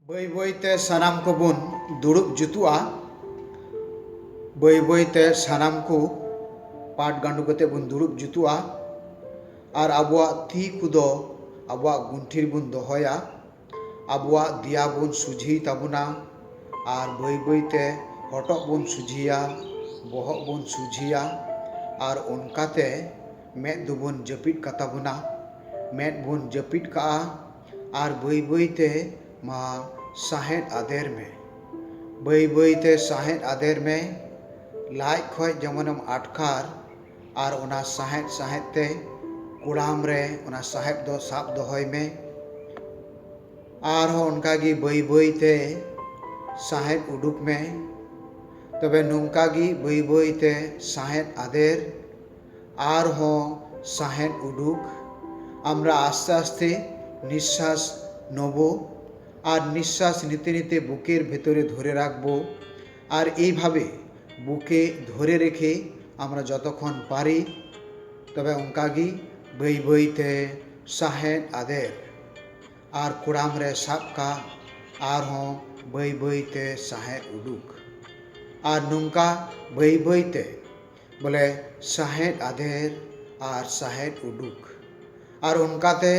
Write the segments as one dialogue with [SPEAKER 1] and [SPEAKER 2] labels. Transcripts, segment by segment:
[SPEAKER 1] ᱵᱟᱹᱭ ᱵᱟᱹᱭᱛᱮ ᱥᱟᱱᱟᱢ ᱠᱚᱵᱚᱱ ᱫᱩᱲᱩᱵ ᱡᱩᱛᱩᱜᱼᱟ᱾ ᱵᱟᱹᱭ ᱵᱟᱹᱭᱛᱮ ᱥᱟᱱᱟᱢ ᱠᱚ ᱯᱟᱴ ᱜᱟᱸᱰᱚ ᱠᱟᱛᱮ ᱵᱚᱱ ᱫᱩᱲᱩᱵ ᱡᱩᱛᱩᱜᱼᱟ ᱟᱨ ᱟᱵᱚᱣᱟᱜ ᱛᱤ ᱠᱚᱫᱚ ᱟᱵᱚᱣᱟᱜ ᱜᱩᱱᱴᱷᱤ ᱨᱮᱵᱚᱱ ᱫᱚᱦᱚᱭᱟ, ᱟᱵᱚᱣᱟᱜ ᱫᱮᱭᱟ ᱵᱚᱱ ᱥᱩᱡᱷᱤᱭ ᱛᱟᱵᱚᱱᱟ ᱟᱨ ᱵᱟᱹᱭ ᱵᱟᱹᱭᱛᱮ ᱦᱚᱴᱚᱜ ᱵᱚᱱ ᱥᱩᱡᱷᱤᱭᱟ, ᱵᱚᱦᱚᱜ ᱵᱚᱱ ᱥᱩᱡᱷᱤᱭᱟ ᱟᱨ ᱚᱱᱠᱟᱛᱮ ᱢᱮᱫ ᱫᱚᱵᱚᱱ ᱡᱟᱹᱯᱤᱫ ᱠᱟᱛᱟ ᱵᱚᱱᱟ᱾ ᱢᱮᱫ ᱵᱚᱱ ᱡᱟᱹᱯᱤᱫ ᱠᱟᱜᱼᱟ ᱟᱨ ᱵᱟᱹᱭ ᱵᱟᱹᱭᱛᱮ ᱢᱟ ᱥᱟᱦᱮᱸᱫ ᱟᱫᱮᱨ ᱢᱮ, ᱵᱟᱹᱭ ᱵᱟᱹᱭᱛᱮ ᱥᱟᱦᱮᱸᱫ ᱟᱫᱮᱨ ᱢᱮ᱾ ᱞᱟᱡ ᱠᱷᱚᱡ ᱡᱮᱢᱚᱱᱮᱢ ᱟᱴᱠᱟᱨ ᱟᱨ ᱚᱱᱟ ᱥᱟᱦᱮᱸᱫ ᱥᱟᱦᱮᱸᱫ ᱛᱮ ᱠᱚᱲᱟᱢ ᱨᱮ ᱚᱱᱟ ᱥᱟᱦᱮᱸᱫ ᱫᱚ ᱥᱟᱵ ᱫᱚᱦᱚᱭ ᱢᱮ᱾ ᱟᱨᱦᱚᱸ ᱚᱱᱠᱟᱜᱮ ᱵᱟᱹᱭ ᱵᱟᱹᱭᱛᱮ ᱥᱟᱦᱮᱸᱫ ᱩᱰᱩᱠ ᱢᱮ। ᱛᱚᱵᱮ ᱱᱚᱝᱠᱟᱜᱮ ᱵᱟᱹᱭ ᱵᱟᱹᱭᱛᱮ ᱥᱟᱦᱮᱸᱫ আদের আরহᱚᱸ সাহেঁদ উডুক। আমরা আস্তে আস্তে নিঃশ্বাস নেব আর নিঃশ্বাস নিতে নিতে বুকের ভেতরে ধরে রাখবো আর এইভাবে বুকে ধরে রেখে আমরা যতক্ষণ পারি তবে অনকাগে বাই বাইতে সাহেঁদ আদের আর কোড়াম রে সাব কা আরহᱚᱸ বাই বাইতে সাহেঁদ উডুক আর নৌকা বাই বাইতে বলে সাহেঁদ আদের আর সাহেঁদ উডুক আর অনকাতে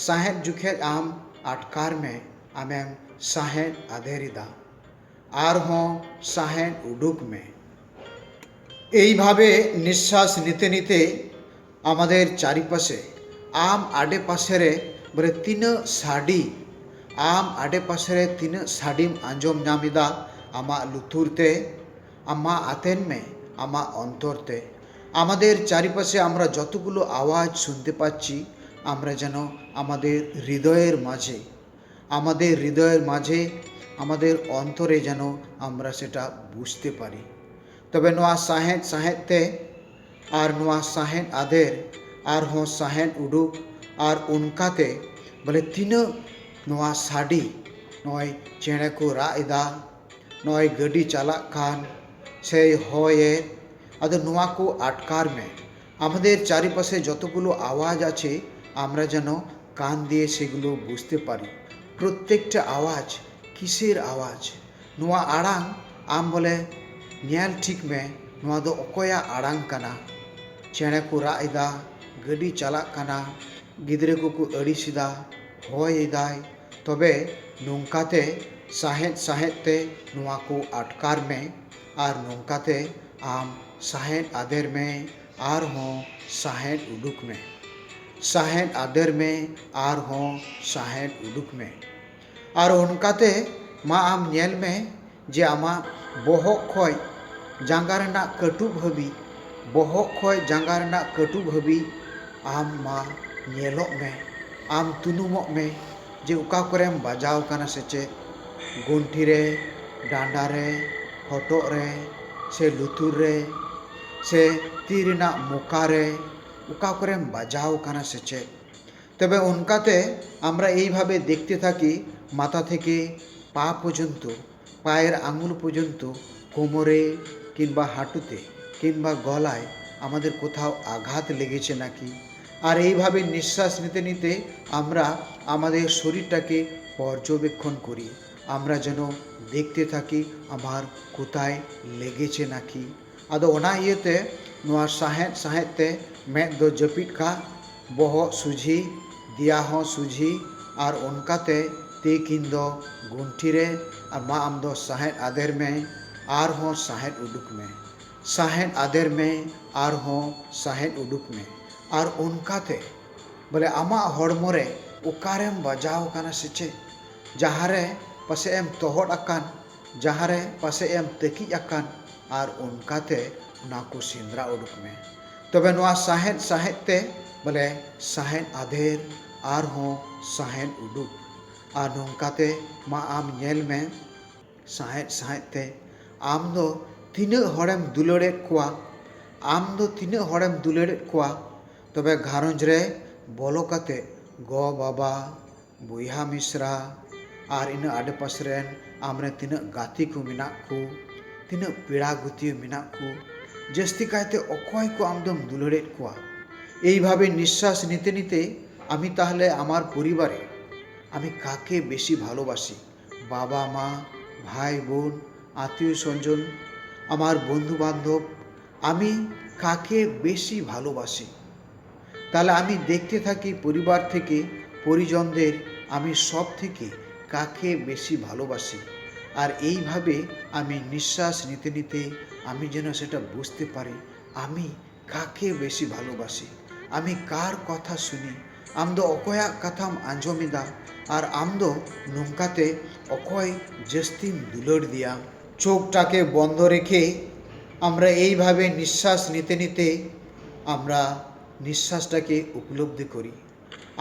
[SPEAKER 1] সাহেঁদ জুখে আম আটকার মে আমেম সাহেঁদ আদেরিদা আরহᱚᱸ সাহেঁদ উডুক মে। এইভাবে নিঃশ্বাস নিতে নিতে আমাদের চারিপাশে আম আডেপাশেরে বলে তিনাᱹᱜ সাডি আম আডেপাশেরে তিনাᱹᱜ সাডিম আঞ্জম নামিদা আমার লুতুরতে, আমার আতেন মে, আমার অন্তরতে। আমাদের চারিপাশে আমরা যতগুলো আওয়াজ শুনতে পাচ্ছি আমরা যেন আমাদের হৃদয়ের মাঝে, আমাদের হৃদয়ের মাঝে, আমাদের অন্তরে যেন আমরা সেটা বুঝতে পারি। তবে নোয়া সাহেঁদ সাহেঁদতে আর নোয়া সাহেঁদ আদের আরহᱚᱸ সাহেঁদ উডুক আর উনকাতে বলে তিনাᱹᱜ নোয়া সাডি নয় চেড়ে কো রাগ এদা, নয় গাড়ি চালাক খান সেই হয়ে আদো নোয়া কো আটকার মে। আমাদের চারিপাশে যতগুলো আওয়াজ আছে আমরা যেন কান দিয়ে সেগুলো বুঝতে পারি। প্রত্যেকটা আওয়াজ কিসের আওয়াজ, নোয়া আড়াং আম বলে ᱧᱮᱞ ᱴᱷᱤᱠ ᱢᱮ ᱱᱚᱣᱟ ᱫᱚ ᱚᱠᱚᱭᱟᱜ ᱟᱲᱟᱝ ᱠᱟᱱᱟ। ᱪᱮᱬᱮ ᱠᱚ ᱨᱟᱜ ᱮᱫᱟ, ᱜᱟᱹᱰᱤ ᱪᱟᱞᱟᱜ ᱠᱟᱱᱟ, ᱜᱤᱫᱽᱨᱟᱹ ᱠᱚᱠᱚ ᱟᱹᱲᱤᱥᱮᱫᱟ, ᱦᱚᱭ ᱮᱫᱟᱭ। ᱛᱚᱵᱮ ᱱᱚᱝᱠᱟᱛᱮ ᱥᱟᱦᱮᱸᱫ ᱥᱟᱦᱮᱸᱫ তে ᱱᱚᱣᱟ ᱠᱚ আটকার মে আর নৌকাতে আম সাহেঁদ আদের মে আরহᱚᱸ সাহেঁদ উডুক মে। সাহেঁদ আদের মে আরহᱚᱸ সাহেঁদ উডুক মে। আর অনকাতে মা আম ᱧᱮᱞ ᱢᱮ যে আমার বহক খয় জাঙ্গা রেনাᱜ কাটুব হাবি, বহক খয় জাঙ্গা রেনাᱜ কাটুব হাবি আম মা ᱧᱮᱞᱚᱜ ᱢᱮ, আম তুনুমᱚᱜ ᱢᱮ যে অকা করেম বাজাও কানা সে চে গন্ঠি রে, ডান্ডা রে, হটᱚᱜ রে, সে লুতুর রে, সে তি রেনাᱜ মোকা রে অকা করেম বাজাও কানা সে চে। তবে অনকাতে আমরা এইভাবে দেখতে থাকি মাথা থেকে পা পর্যন্ত, পায়ের আঙুল পর্যন্ত, কোমরে কিংবা হাঁটুতে কিংবা গলায় আমাদের কোথাও আঘাত লেগেছে নাকি। আর এইভাবে নিঃশ্বাস নিতে নিতে আমরা আমাদের শরীরটাকে পর্যবেক্ষণ করি, আমরা যেন দেখতে থাকি আমার কোথায় লেগেছে নাকি। আদো ওনা ইয়েতে নোয়া সাহেঁদ সাহেঁদ তে মেদ দো জাপিদ কা, বহᱚᱜ সুঝি, দিয়া হᱚᱸ সুঝি আর অনকাতে ᱛᱤ ᱠᱤᱱ ᱫᱚ ᱜᱩᱱᱴᱷᱤ ᱨᱮ ᱟᱨ ᱢᱟ ᱟᱢ ᱫᱚ ᱥᱟᱦᱮᱸᱫ ᱟᱫᱮᱨ ᱢᱮ ᱟᱨᱦᱚᱸ ᱥᱟᱦᱮᱸᱫ ᱩᱰᱩᱠ ᱢᱮ, ᱥᱟᱦᱮᱸᱫ ᱟᱫᱮᱨ ᱢᱮ ᱟᱨᱦᱚᱸ ᱥᱟᱦᱮᱸᱫ ᱩᱰᱩᱠ ᱢᱮ। আর অনকাতে বলে আমার হড়মো রে অকারেম বাজাও কানা সে চে, যাহারে পাশে এম তহট আকান, যাহারে পাশে এম তেকিজ আকান আর অনকাতে ᱚᱱᱟ ᱠᱚ ᱥᱮᱸᱫᱽᱨᱟ ᱩᱰᱩᱠ ᱢᱮ। তবে নোয়া সাহেঁদ সাহেঁদ তে বলে সাহেঁদ আদের আরহᱚᱸ সাহেঁদ উডুক আর নৌকাতে মা আম ᱧᱮᱞ ᱢᱮ সাহেঁদ সাহেঁদ তে আম দো তিনাᱹᱜ হড়েম দুলাড়েদ কোয়া, আম দো তিনাᱹᱜ হড়েম দুলাড়েদ কোয়া। তবে ঘারᱚᱸᱡᱽ রে বলো কাতে গো বাবা, বইহা মিশ্রা আর ইᱱᱟᱹ আডেপাশে রেন আমরে তিনাᱹᱜ গাতি কো মেনাᱜ ᱠᱚ, তিনাᱹᱜ পেড়া গুতিও মেনাᱜ ᱠᱚ, জাস্তি কাইতে অকয় কো আমদম দুলাড়েদ কোয়া। এইভাবে নিঃশ্বাস নিতে নিতে আমি তাহলে আমার পরিবারে আমি কাকে বেশি ভালোবাসি, বাবা মা, ভাই বোন, আত্মীয় স্বজন, আমার বন্ধু বান্ধব, আমি কাকে বেশি ভালোবাসি। তাহলে আমি দেখতে থাকি পরিবার থেকে পরিজনদের আমি সব থেকে কাকে বেশি ভালোবাসি। আর এইভাবে আমি নিঃশ্বাস নিতে নিতে আমি যেন সেটা বুঝতে পারি আমি কাকে বেশি ভালোবাসি, আমি কার কথা শুনি। আমদো অকয়া কথাম আঞ্জমিদা আর আমদো নুঙ্কাতে অকয় জস্তিম দুলড় দিয়া। চোখটাকে বন্ধ রেখে আমরা এইভাবে নিঃশ্বাস নিতে নিতে আমরা নিঃশ্বাসটাকে উপলব্ধি করি।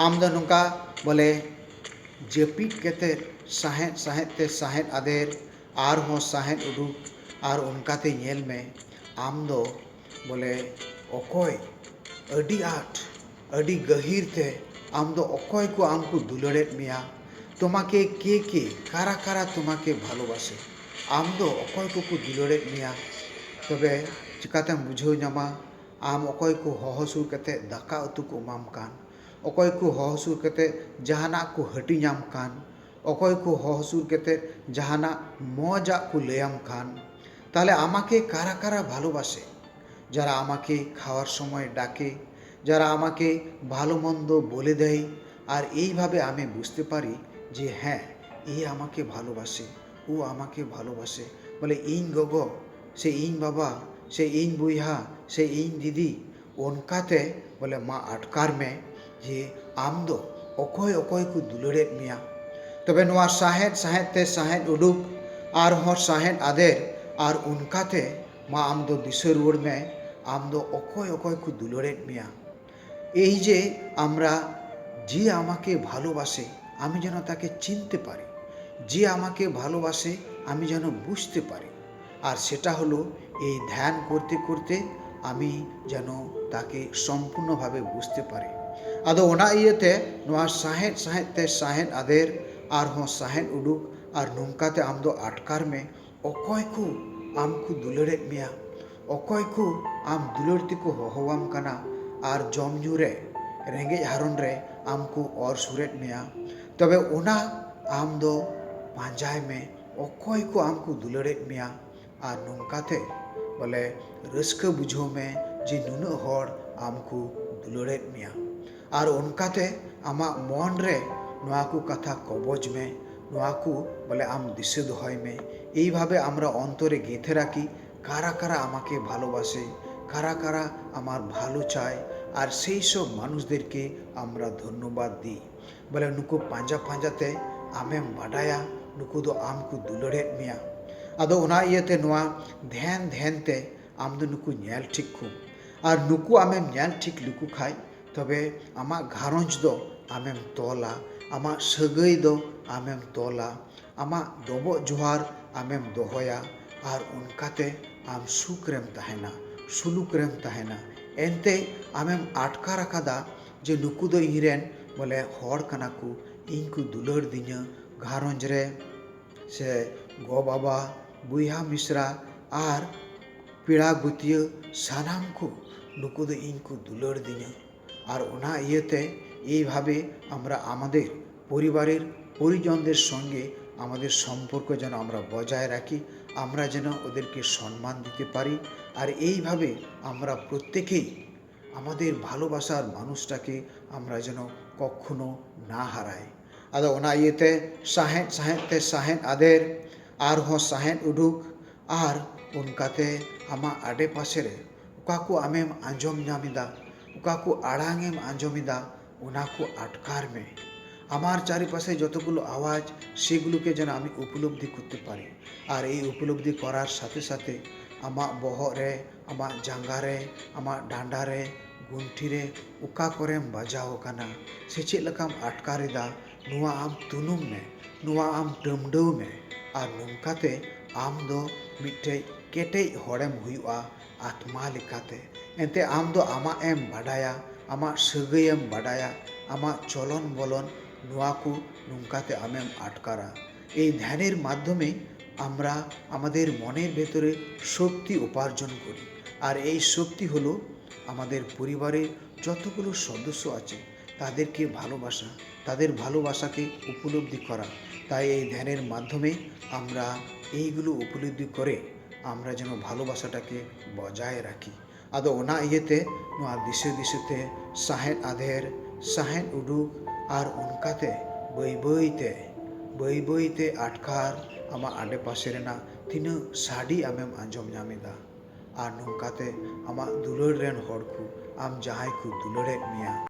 [SPEAKER 1] আমদো নুঙ্কা বলে ᱡᱟᱹᱯᱤᱫ ᱠᱟᱛᱮᱫ ᱥᱟᱦᱮᱸᱫ ᱥᱟᱦᱮᱸᱫ ᱛᱮ ᱥᱟᱦᱮᱸᱫ ᱟᱫᱮᱨ ᱟᱨᱦᱚᱸ ᱥᱟᱦᱮᱸᱫ ᱩᱰᱩᱠ ᱟᱨ ᱚᱱᱠᱟᱛᱮ ᱧᱮᱞ ᱢᱮ ᱟᱢ ᱫᱚ ᱵᱚᱞᱮ ᱚᱠᱚᱭ ᱟᱹᱰᱤ ᱟᱸᱴ ᱟᱹᱰᱤ ᱜᱟᱹᱦᱤᱨ ᱛᱮ ᱟᱢ ᱫᱚ ᱚᱠᱚᱭ ᱠᱚ ᱟᱢ ᱠᱚ ᱫᱩᱞᱟᱹᱲᱮᱫ ᱢᱮᱭᱟ, তোমাকে কে কে কারা কারা তোমাকে ভালোবাসে, আম দো অকয় কো দুলাড়েদ মেয়া। তবে চিকাতেম বুঝাᱹᱣ ᱧᱟᱢᱟ ᱟᱢ ᱚᱠᱚᱭ ᱠᱚ ᱦᱚᱦᱚ ᱥᱩᱨ ᱠᱟᱛᱮᱫ ᱫᱟᱠᱟ ᱩᱛᱩ ᱠᱚ ᱮᱢᱟᱢ ᱠᱟᱱ, ᱚᱠᱚᱭ ᱠᱚ ᱦᱚᱦᱚ ᱥᱩᱨ ᱠᱟᱛᱮᱫ ᱡᱟᱦᱟᱱᱟᱜ ᱠᱚ ᱦᱟᱹᱴᱤᱧᱟᱢ ᱠᱟᱱ, অকয় কো হহ সুর কেতে জাহানা মজাক কো লেয়াম খান। তাহলে আমাকে কারা কারা ভালোবাসে? যারা আমাকে খাওয়ার সময় ডাকে, যারা আমাকে ভালো মন্দ বলে দেয়। আর এইভাবে আমি বুঝতে পারি যে হ্যাঁ, এ আমাকে ভালোবাসে, ও আমাকে ভালোবাসে। বলে ইñ গগো সে ইñ বাবা, সে ইñ বইহা, সে ইñ দিদি, অনকাতে বলে মা আটকার মে যে আমদো অকয় অকয় কো দুলড়েদ মিয়া। তবে নোয়া সাহেদ সাহেদ তে সাহেদ উডুক আর হর সাহেদ আদের আর উনকাতে মা আমদো দিশে রুয়াড় মে আমদো অকয় অকয় কো দুলড়েদ মিয়া। এই যে আমরা যে আমাকে ভালোবাসে আমি যেন তাকে চিনতে পারি, যে আমাকে ভালোবাসে আমি যেন বুঝতে পারি। আর সেটা হলো এই ধ্যান করতে করতে আমি যেন তাকে সম্পূর্ণভাবে বুঝতে পারি। আদো ওনা ইয়েতে নোয়া সাহেদ সাহেদ তে সাহেদ আদের আর হো সাহেদ উডুক আর নুঙ্কাতে আমদো আটকার মে অকয় কো আমকু দুলড়েদ মিয়া, অকয় কো আম দুলড়তি কো হহওয়াম কানা আর জমᱧᱩ রে রেᱸᱜᱮᱡ হারন রে আমকু অর সুরেদ মিয়া। তবে ওনা আমদো পাঁজায় মে অকয় কো আমকু দুলড়েদ মিয়া আর নুঙ্কাতে বলে রস্কা বুঝাᱹᱣ মে যে নুনাᱹᱜ হড় আমকু দুলড়েদ মিয়া। আর অনকাতে আমা মন রে নোয়া কো কথা কবজ মে, নোয়া কো বলে আম দিশে দোহাই মে। এইভাবে আমরা অন্তরে গেঁথে রাখি কারা কারা আমাকে ভালোবাসে, কারা কারা আমার ভালো চায়। আর সেই সব মানুষদেরকে আমরা ধন্যবাদ দিই। বলে নুকু পাঁজা পাঁজাতে আমেম বাডায়া নুকু দো আমকু দুলড়েদ মিয়া। আদো ওনা ইয়েতে নোয়া ধ্যান ধ্যানতে আমদো নুকু ᱧᱮᱞ ᱴᱷᱤᱠ ᱠᱩ আর নুকু আমেম ᱧᱮᱞ ᱴᱷᱤᱠ ᱞᱩᱠᱩ খাই তবে আমার ঘারঞ্জ দো আমেম তলা, আমার সাᱹᱜᱟᱹᱭ ᱫᱚ ᱟᱢᱮᱢ ᱛᱚᱞᱟ, ᱟᱢᱟᱜ ᱰᱚᱵᱚᱜ ᱡᱚᱦᱟᱨ ᱟᱢᱮᱢ ᱫᱚᱦᱚᱭᱟ ᱟᱨ ᱚᱱᱠᱟᱛᱮ ᱟᱢ ᱥᱩᱠ ᱨᱮᱢ ᱛᱟᱦᱮᱱᱟ, ᱥᱩᱞᱩᱠ ᱨᱮᱢ ᱛᱟᱦᱮᱱᱟ। ᱮᱱᱛᱮ ᱟᱢᱮᱢ ᱟᱴᱠᱟᱨ ᱟᱠᱟᱫᱟ ᱡᱮ ᱱᱩᱠᱩ ᱫᱚ ᱤᱧᱨᱮᱱ ᱵᱚᱞᱮ ᱦᱚᱲ ᱠᱟᱱᱟ ᱠᱚ, ᱤᱧ ᱠᱚ ᱫᱩᱞᱟᱹᱲ ᱫᱤᱧᱟᱹ ᱜᱷᱟᱨᱚᱸᱡᱽ ᱨᱮ ᱥᱮ ᱜᱚ ᱵᱟᱵᱟ ᱵᱚᱭᱦᱟ ᱢᱤᱥᱨᱟ আর পেড়া গুতিয়ে সানাম কো নুকু দো ইñ কো দুলড় দিñাᱹ। আর ওনা ইয়েতে এইভাবে আমরা আমাদের পরিবারের পরিজনদের সঙ্গে আমাদের সম্পর্ক যেন আমরা বজায় রাখি, আমরা যেন ওদেরকে সম্মান দিতে পারি। আর এইভাবে আমরা প্রত্যেকেই আমাদের ভালোবাসার মানুষটাকে আমরা যেন কখনো না হারাই। আদো ওনা ইয়েতে সাহেদ সাহেদ তে সাহেদ আদের আর হো সাহেদ উডুক আর উনকাতে আমা আডে পাশে রে ওকা কো আমেম আঞ্জম ᱧᱟᱢᱮᱫᱟ, ওকা কো আড়াঙেম আঞ্জমিদা, ওনা কো আটকার মে। আমার চারিপাশে যতগুলো আওয়াজ সেগুলোকে যেন আমি উপলব্ধি করতে পারি। আর এই উপলব্ধি করার সাথে সাথে আমার বহগ রে, আমার জাঙ্গা রে, আমার ডান্ডা রে, গুন্ঠি রে ওকা করেম বাজাও কানা, সে ᱪᱮᱫ ᱞᱮᱠᱟᱢ আটকারেদা ᱱᱚᱣᱟ ᱟᱢ ᱛᱩᱱᱩᱢ ᱢᱮ, ᱱᱚᱣᱟ ᱟᱢ ᱴᱟᱹᱢᱰᱟᱹᱣ ᱢᱮ। আর ᱱᱚᱝᱠᱟᱛᱮ ᱟᱢ ᱫᱚ ᱢᱤᱫᱴᱮᱡ ᱠᱮᱴᱮᱡ ᱦᱚᱲᱮᱢ ᱦᱩᱭᱩᱜᱼᱟ ᱟᱛᱢᱟ লেখাতে। এতে আম দো আমা এম বাডায়া, আমার সাᱹᱜᱟᱹᱭᱮᱢ বাডায়া, আমার চলন বলন নোয়া কো নুঙ্কাতে আমেম আটকারা। এই ধ্যানের মাধ্যমে আমরা আমাদের মনের ভেতরে শক্তি উপার্জন করি। আর এই শক্তি হলো আমাদের পরিবারের যতগুলো সদস্য আছে তাদেরকে ভালোবাসা, তাদের ভালোবাসাকে উপলব্ধি করা, তাই এই ধ্যানের মাধ্যমে আমরা এইগুলো উপলব্ধি করে আমরা যেন ভালোবাসাটাকে বজায় রাখি। আদᱚ ᱚᱱᱟ ᱤᱭᱟᱹᱛᱮ ᱱᱚᱣᱟ ᱫᱤᱥᱟᱹ ᱫᱤᱥᱟᱹᱛᱮ ᱥᱟᱦᱮᱸᱫ ᱟᱫᱮᱨ ᱥᱟᱦᱮᱸᱫ ᱩᱰᱩᱠ ᱟᱨ ᱚᱱᱠᱟᱛᱮ ᱵᱟᱹᱭ ᱵᱟᱹᱭᱛᱮ ᱟᱴᱠᱟᱨ ᱟᱢᱟᱜ ᱟᱰᱮᱯᱟᱥᱮ ᱨᱮᱱᱟᱜ ᱛᱤᱱᱟᱹᱜ ᱥᱟᱰᱮ ᱟᱢᱮᱢ ᱟᱸᱡᱚᱢ ᱧᱟᱢᱮᱫᱟ ᱟᱨ ᱱᱚᱝᱠᱟᱛᱮ ᱟᱢᱟᱜ ᱫᱩᱞᱟᱹᱲ ᱨᱮᱱ ᱦᱚᱲ ᱠᱚ ᱟᱢ ᱡᱟᱦᱟᱸᱭ ᱠᱚ ᱫᱩᱞᱟᱹᱲᱮᱫ ᱢᱮᱭᱟ